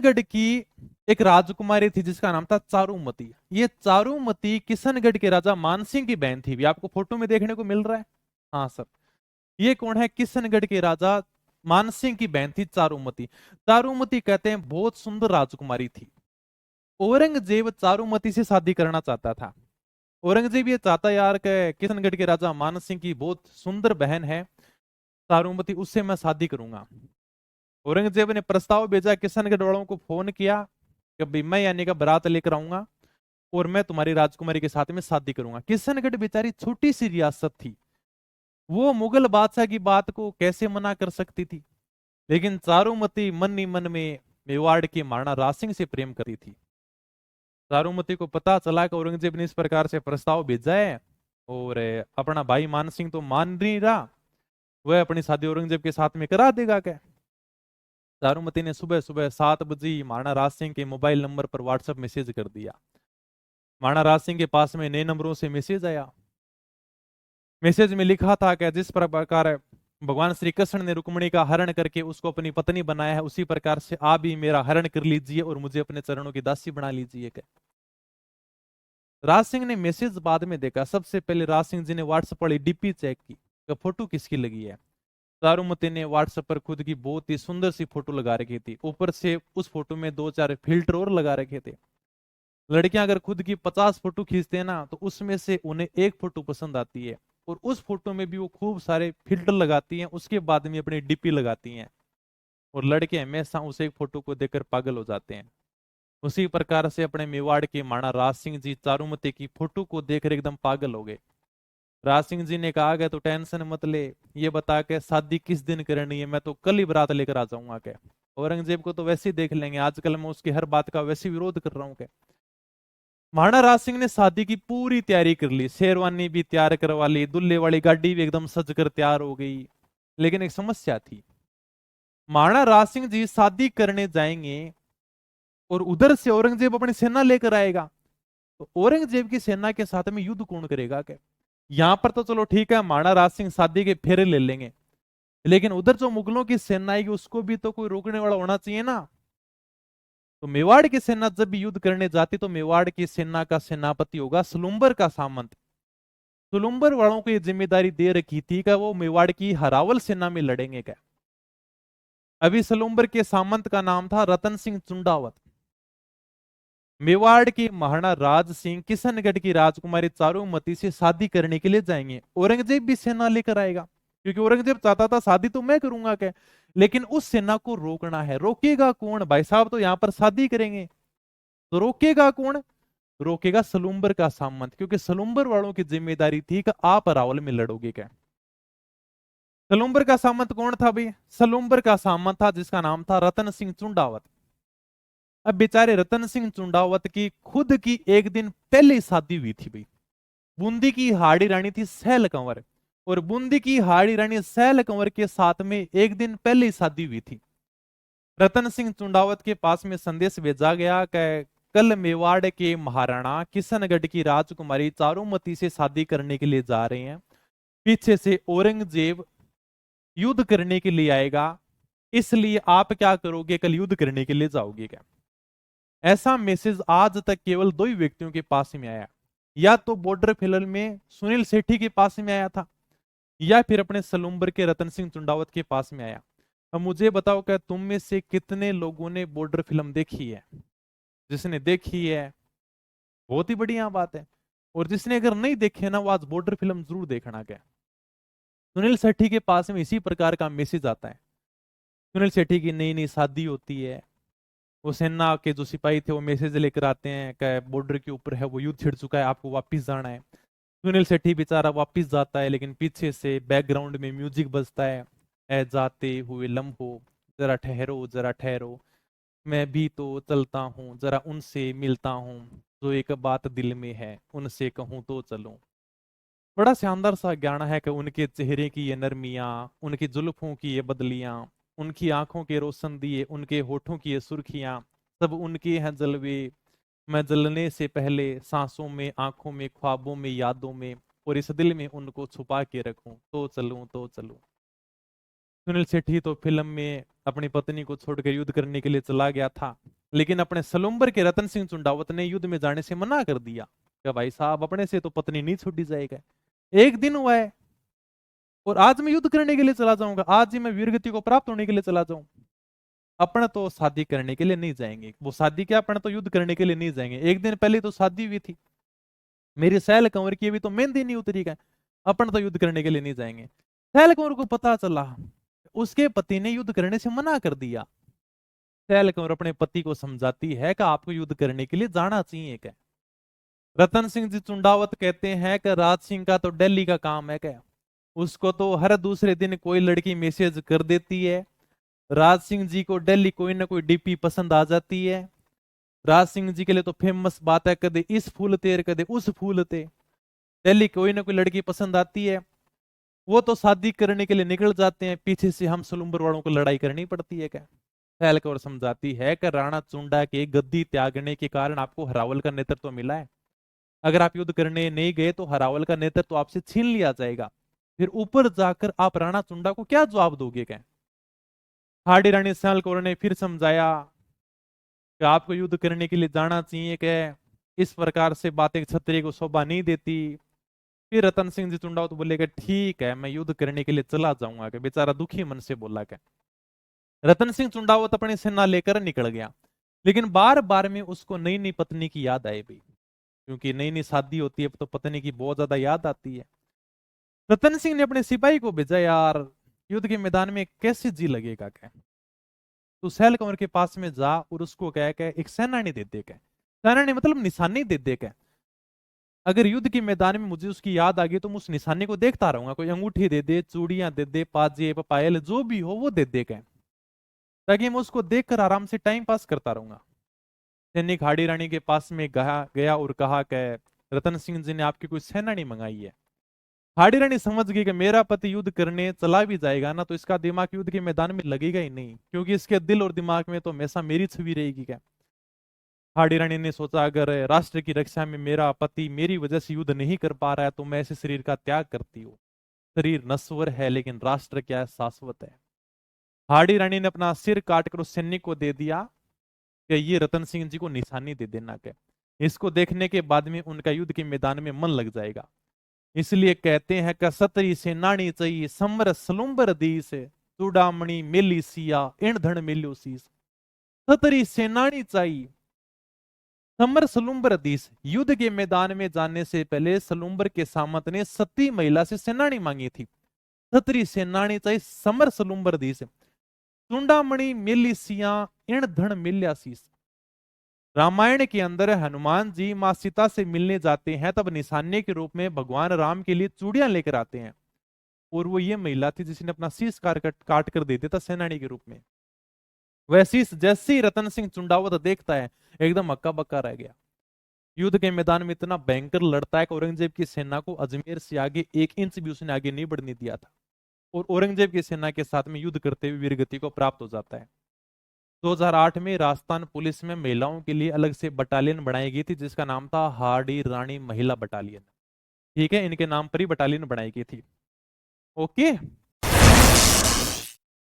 किशनगढ़ की एक राजकुमारी थी जिसका नाम था चारुमती। ये चारुमती किशनगढ़ के राजा मानसिंह की बहन थी। भी आपको फोटो में देखने को मिल रहा है। हाँ सर, ये कौन है? किशनगढ़ के राजा मानसिंह की बहन थी चारुमती। चारुमती कहते हैं बहुत सुंदर राजकुमारी थी। औरंगजेब चारुमती से शादी करना चाहता था। औरंगजेब ये चाहता यार कि किशनगढ़ के राजा मानसिंह की बहुत सुंदर बहन है चारुमती, उससे मैं शादी करूंगा। औरंगजेब ने प्रस्ताव भेजा, किशनगढ़ वालों को फोन किया कि भाई मैं यानी का बारात लेकर आऊंगा और मैं तुम्हारी राजकुमारी के साथ में शादी करूंगा। किशनगढ़ बेचारी छोटी सी रियासत थी, वो मुगल बादशाह की बात को कैसे मना कर सकती थी। लेकिन चारुमती मन ही मन में मेवाड़ के महाराणा रासिंह से प्रेम करती थी। चारुमती को पता चला कि औरंगजेब ने इस प्रकार से प्रस्ताव भेजा है और अपना भाई मान सिंह तो मान नहीं रहा, वह अपनी शादी औरंगजेब के साथ में करा देगा क्या। चारुमती ने सुबह सुबह 7 बजे महाराणा राज सिंह के मोबाइल नंबर पर व्हाट्सएप मैसेज कर दिया। महाराणा राज सिंह के पास में नए नंबरों से मैसेज आया। मैसेज में लिखा था कि जिस प्रकार भगवान श्री कृष्ण ने रुक्मिणी का हरण करके उसको अपनी पत्नी बनाया है, उसी प्रकार से आप भी मेरा हरण कर लीजिए और मुझे अपने चरणों की दासी बना लीजिए। राज सिंह ने मैसेज बाद में देखा। सबसे पहले राज सिंह जी ने व्हाट्सएप वाली डीपी चेक की कि फोटो किसकी लगी है। चारुमती ने व्हाट्सएप पर खुद की बहुत ही सुंदर सी फोटो लगा रखी थी। ऊपर से उस फोटो में 2-4 फिल्टर और लगा रखे थे। लड़कियां अगर खुद की 50 फोटो खींचते हैं ना, तो उसमें से उन्हें एक फोटो पसंद आती है और उस फोटो में भी वो खूब सारे फिल्टर लगाती हैं, उसके बाद में अपनी डीपी लगाती हैं और लड़के हमेशा उस एक फोटो को देखकर पागल हो जाते हैं। उसी प्रकार से अपने मेवाड़ के महाराणा राज सिंह जी चारुमती की फोटो को देखकर एकदम पागल हो गए। राज सिंह जी ने कहा गया तो टेंशन मत ले, ये बता के शादी किस दिन करनी है, मैं तो कल ही बारात लेकर आ जाऊंगा। क्या औरंगजेब को तो वैसे ही देख लेंगे, आजकल मैं उसकी हर बात का वैसे विरोध कर रहा हूँ। क्या महाराणा राज सिंह ने शादी की पूरी तैयारी कर ली, शेरवानी भी तैयार करवा ली, दुल्हे वाली गाड़ी भी एकदम सज कर तैयार हो गई। लेकिन एक समस्या थी। महाराणा राज सिंह जी शादी करने जाएंगे और उधर से औरंगजेब अपनी सेना लेकर आएगा, तो औरंगजेब की सेना के साथ में युद्ध कौन करेगा। क्या यहां पर तो चलो ठीक है, महाराणा राज सिंह शादी के फेरे ले लेंगे, लेकिन उधर जो मुगलों की सेना आएगी उसको भी तो कोई रोकने वाला होना चाहिए ना। तो मेवाड़ की सेना जब भी युद्ध करने जाती तो मेवाड़ की सेना का सेनापति होगा सलुम्बर का सामंत। सलुम्बर वालों को ये जिम्मेदारी दे रखी थी कि वो मेवाड़ की हरावल सेना में लड़ेंगे। क्या अभी सलुम्बर के सामंत का नाम था रतन सिंह चुंडावत। मेवाड़ के महाराणा राज सिंह किशनगढ़ की राजकुमारी चारुमती से शादी करने के लिए जाएंगे। औरंगजेब भी सेना लेकर आएगा, क्योंकि औरंगजेब चाहता था शादी तो मैं करूंगा। क्या लेकिन उस सेना को रोकना है। रोकेगा कौन? भाई साहब तो यहां पर शादी करेंगे, तो रोकेगा कौन? रोकेगा सलुम्बर का सामंत, क्योंकि सलुम्बर वालों की जिम्मेदारी थी कि आप अरावल में लड़ोगे। क्या सलुम्बर का सामंत कौन था भाई? सलुम्बर का सामंत था जिसका नाम था रतन सिंह चुंडावत। अब बेचारे रतन सिंह चुंडावत की खुद की एक दिन पहले शादी हुई थी भाई। बूंदी की हाड़ी रानी थी सैल कंवर, और बूंदी की हाड़ी रानी सैल कंवर के साथ में एक दिन पहले शादी हुई थी। रतन सिंह चुंडावत के पास में संदेश भेजा गया कि कल मेवाड़ के महाराणा किशनगढ़ की राजकुमारी चारुमती से शादी करने के लिए जा रहे हैं। पीछे से औरंगजेब युद्ध करने के लिए आएगा, इसलिए आप क्या करोगे? कल युद्ध करने के लिए जाओगे क्या? ऐसा मैसेज आज तक केवल 2 ही व्यक्तियों के पास में आया। या तो बॉर्डर फिल्म में सुनील सेठी के पास में आया था, या फिर अपने सलुम्बर के रतन सिंह चुंडावत के पास में आया। अब मुझे बताओ, क्या तुम में से कितने लोगों ने बॉर्डर फिल्म देखी है? जिसने देखी है बहुत ही बढ़िया बात है, और जिसने अगर नहीं देखे ना, वो आज बॉर्डर फिल्म जरूर देखना। क्या सुनील सेठी के पास में इसी प्रकार का मैसेज आता है। सुनील सेठी की नई नई शादी होती है, वो सेना के जो सिपाही थे वो मैसेज लेकर आते हैं कि बॉर्डर के ऊपर है वो युद्ध छिड़ चुका है, आपको वापस जाना है। सुनील सेठी बेचारा वापस जाता है, लेकिन पीछे से बैकग्राउंड में म्यूजिक बजता है। ए जाते हुए लम्हो, जरा ठहरो जरा ठहरो, मैं भी तो चलता हूँ, जरा उनसे मिलता हूँ, जो एक बात दिल में है उनसे कहूँ तो चलूं। बड़ा शानदार सा गाना है कि उनके चेहरे की ये नरमियां, उनकी जुल्फों की ये बदलियां, उनकी आंखों के रोशन दिए, उनके होठों की ये सुर्खियां, सब उनके हैं जलवे। मैं जलने से पहले सांसों में, आंखों में, ख्वाबों में, यादों में, और इस दिल में उनको छुपा के रखूं तो चलूं तो चलूं। सुनील शेट्टी तो फिल्म में अपनी पत्नी को छोड़कर युद्ध करने के लिए चला गया था। लेकिन अपने सलूम्बर के रतन सिंह चुंडावत ने युद्ध में जाने से मना कर दिया कि भाई साहब अपने से तो पत्नी नहीं छूटी जाएगा, एक दिन हुआ है और आज मैं युद्ध करने के लिए चला जाऊंगा, आज ही मैं वीरगति को प्राप्त होने के लिए चला जाऊं। अपन तो शादी करने के लिए नहीं जाएंगे, वो शादी क्या, अपन तो युद्ध करने के लिए नहीं जाएंगे, एक दिन पहले तो शादी हुई थी मेरी सैल कंवर की, अभी तो मेहंदी नहीं उतरी है, अपन तो युद्ध करने के लिए नहीं जाएंगे। सैल कंवर को पता चला उसके पति ने युद्ध करने से मना कर दिया। सैल कंवर अपने पति को समझाती है कि आपको युद्ध करने के लिए जाना चाहिए क्या। रतन सिंह जी चुंडावत कहते हैं कि राज सिंह का तो दिल्ली का काम है क्या, उसको तो हर दूसरे दिन कोई लड़की मैसेज कर देती है, राज सिंह जी को दिल्ली कोई ना कोई डीपी पसंद आ जाती है। राज सिंह जी के लिए तो फेमस बात है, कदे इस फूल ते कदे उस फूल ते, दिल्ली कोई ना कोई लड़की पसंद आती है, वो तो शादी करने के लिए निकल जाते हैं, पीछे से हम सलूम्बर वालों को लड़ाई करनी पड़ती है क्या। फैलकौर समझाती है कि राणा चुंडा के गद्दी त्यागने के कारण आपको हरावल का नेतृत्व मिला है, अगर आप युद्ध करने नहीं गए तो हरावल का नेतृत्व आपसे छीन लिया जाएगा, फिर ऊपर जाकर आप राणा चुंडा को क्या जवाब दोगे क्या। हाडी रानी सैलकौर ने फिर समझाया कि आपको युद्ध करने के लिए जाना चाहिए, कि इस प्रकार से बातें क्षत्रिय को शोभा नहीं देती। फिर रतन सिंह जी चुंडावत बोले कि ठीक है मैं युद्ध करने के लिए चला जाऊंगा, कि बेचारा दुखी मन से बोला क्या। रतन सिंह चुंडावत अपनी सेना लेकर निकल गया, लेकिन बार बार में उसको नई नई पत्नी की याद आई भाई, क्योंकि नई नई शादी होती है तो पत्नी की बहुत ज्यादा याद आती है। रतन सिंह ने अपने सिपाही को भेजा, यार युद्ध के मैदान में कैसे जी लगेगा क्या, तो सैल कंवर के पास में जा और उसको कह के एक सेनानी दे दे, क्या सेनानी मतलब निशानी दे दे, क्या अगर युद्ध के मैदान में मुझे उसकी याद आ गई तो मैं उस निशानी को देखता रहूंगा, कोई अंगूठी दे दे, चूड़ियां दे दे, पाजेब पायल जो भी हो वो दे दे, क्या ताकि मैं उसको देखकर आराम से टाइम पास करता रहूंगा। सैनिक हाड़ी रानी के पास में गया और कहा कि रतन सिंह जी ने आपकी कोई सेनानी मंगाई है। हाड़ी रानी समझ गई कि मेरा पति युद्ध करने चला भी जाएगा ना तो इसका दिमाग युद्ध के मैदान में लगेगा ही नहीं, क्योंकि इसके दिल और दिमाग में तो हमेशा मेरी छवि रहेगी क्या। हाड़ी रानी ने सोचा अगर राष्ट्र की रक्षा में मेरा पति मेरी वजह से युद्ध नहीं कर पा रहा है तो मैं ऐसे शरीर का त्याग करती हूँ। शरीर नश्वर है लेकिन राष्ट्र क्या है, शाश्वत है। हाड़ी रानी ने अपना सिर काटकर उस सैनिक को दे दिया कि ये रतन सिंह जी को निशानी दे देना, के इसको देखने के बाद में उनका युद्ध के मैदान में मन लग जाएगा। इसलिए कहते हैं कि सतरी सेनानी चाहिए समर सलुम्बर दीस, चूड़ामणि मेली सिया इन धन मिल्यो शीस। सतरी सेनानी चाहिए समर सलुम्बर दीस, युद्ध के मैदान में जाने से पहले सलुम्बर के सामंत ने सती महिला से सेनानी मांगी थी। सतरी सेनानी चाहिए समर सलुम्बर दीस, चूड़ामणि मेली सिया इन धन मिल्या शीस। रामायण के अंदर हनुमान जी मां सीता से मिलने जाते हैं तब निशाने के रूप में भगवान राम के लिए चूड़ियां लेकर आते हैं, और वो ये महिला थी जिसने अपना शीश काट कर दे दिया था सेनानी के रूप में। वह शीश जैसे ही रतन सिंह चुंडावत देखता है एकदम हक्का बक्का रह गया। युद्ध के मैदान में इतना भयंकर लड़ता है कि औरंगजेब की सेना को अजमेर से आगे 1 इंच भी उसने आगे नहीं बढ़ने दिया था, और औरंगजेब की सेना के साथ में युद्ध करते हुए वीरगति को प्राप्त हो जाता है। 2008 में राजस्थान पुलिस में महिलाओं के लिए अलग से बटालियन बनाई गई थी जिसका नाम था हाड़ी रानी महिला बटालियन। ठीक है, इनके नाम पर ही बटालियन बनाई गई थी। ओके।